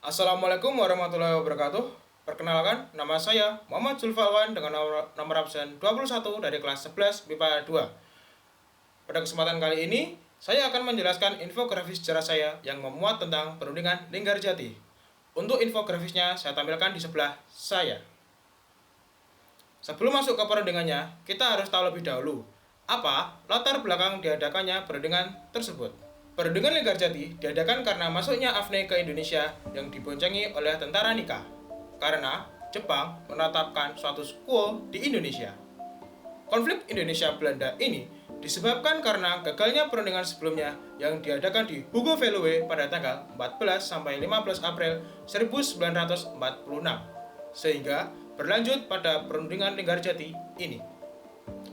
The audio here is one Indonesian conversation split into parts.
Assalamualaikum warahmatullahi wabarakatuh. Perkenalkan, nama saya Muhammad Zulfalwan dengan nomor absen 21 dari kelas 11 MIPA 2. Pada kesempatan kali ini, saya akan menjelaskan infografis sejarah saya yang memuat tentang perundingan Linggarjati. Untuk infografisnya, saya tampilkan di sebelah saya. Sebelum masuk ke perundingannya, kita harus tahu lebih dahulu apa latar belakang diadakannya perundingan tersebut. Perundingan Linggarjati diadakan karena masuknya Afne ke Indonesia yang diboncengi oleh tentara Nika, karena Jepang menetapkan status quo di Indonesia. Konflik Indonesia-Belanda ini disebabkan karena gagalnya perundingan sebelumnya yang diadakan di Hugo Veluwe pada tanggal 14 sampai 15 April 1946, sehingga berlanjut pada perundingan Linggarjati ini.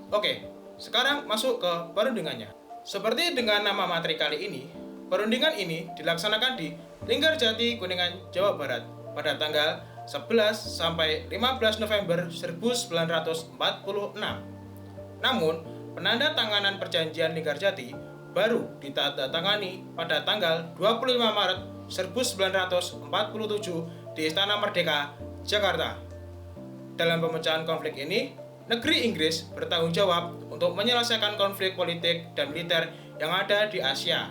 Oke, sekarang masuk ke perundingannya. Seperti dengan nama materi kali ini, perundingan ini dilaksanakan di Linggarjati, Kuningan, Jawa Barat pada tanggal 11 sampai 15 November 1946. Namun, penandatanganan perjanjian Linggarjati baru ditandatangani pada tanggal 25 Maret 1947 di Istana Merdeka, Jakarta. Dalam pemecahan konflik ini, negeri Inggris bertanggung jawab untuk menyelesaikan konflik politik dan militer yang ada di Asia.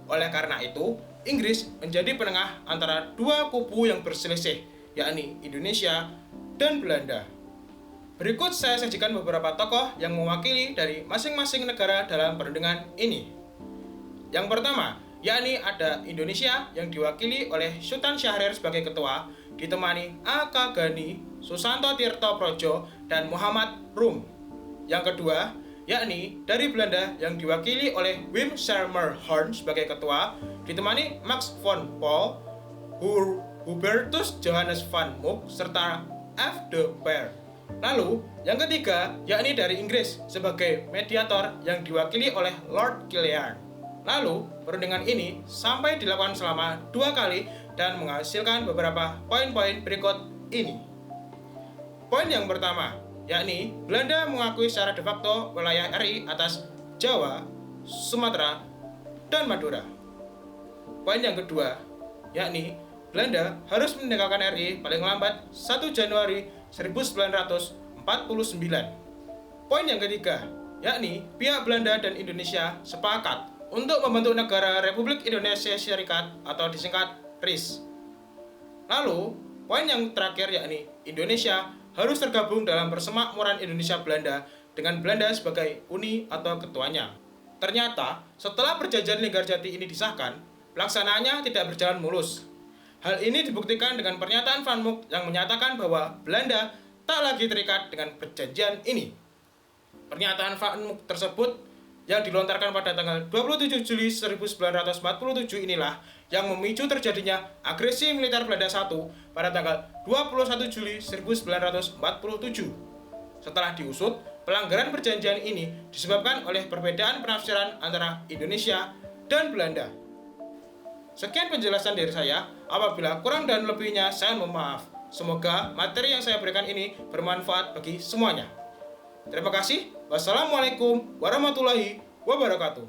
Oleh karena itu, Inggris menjadi penengah antara dua kubu yang berselisih, yakni Indonesia dan Belanda. Berikut saya sajikan beberapa tokoh yang mewakili dari masing-masing negara dalam perundingan ini. Yang pertama, yakni ada Indonesia yang diwakili oleh Sultan Syahrir sebagai ketua, ditemani A.K. Ghani, Susanto Tirto Projo, dan Muhammad Rum. Yang kedua, yakni dari Belanda yang diwakili oleh Wim Selmerhorn sebagai ketua, ditemani Max von Paul, Hubertus Johannes van Mook, serta F. de Beer. Lalu, yang ketiga, yakni dari Inggris sebagai mediator yang diwakili oleh Lord Kilian. Lalu, perundingan ini sampai dilakukan selama 2 kali dan menghasilkan beberapa poin-poin berikut ini. Poin yang pertama, yakni Belanda mengakui secara de facto wilayah RI atas Jawa, Sumatera, dan Madura. Poin yang kedua, yakni Belanda harus meninggalkan RI paling lambat 1 Januari 1949. Poin yang ketiga, yakni pihak Belanda dan Indonesia sepakat untuk membentuk negara Republik Indonesia Serikat atau disingkat RIS. Lalu, poin yang terakhir yakni Indonesia harus tergabung dalam Persemakmuran Indonesia-Belanda dengan Belanda sebagai uni atau ketuanya. Ternyata, setelah perjanjian Linggarjati ini disahkan, pelaksanaannya tidak berjalan mulus. Hal ini dibuktikan dengan pernyataan Van Mook yang menyatakan bahwa Belanda tak lagi terikat dengan perjanjian ini. Pernyataan Van Mook tersebut yang dilontarkan pada tanggal 27 Juli 1947 inilah yang memicu terjadinya agresi militer Belanda I pada tanggal 21 Juli 1947. Setelah diusut, pelanggaran perjanjian ini disebabkan oleh perbedaan penafsiran antara Indonesia dan Belanda. Sekian penjelasan dari saya. Apabila kurang dan lebihnya, saya mohon maaf. Semoga materi yang saya berikan ini bermanfaat bagi semuanya. Terima kasih. Wassalamualaikum warahmatullahi wabarakatuh.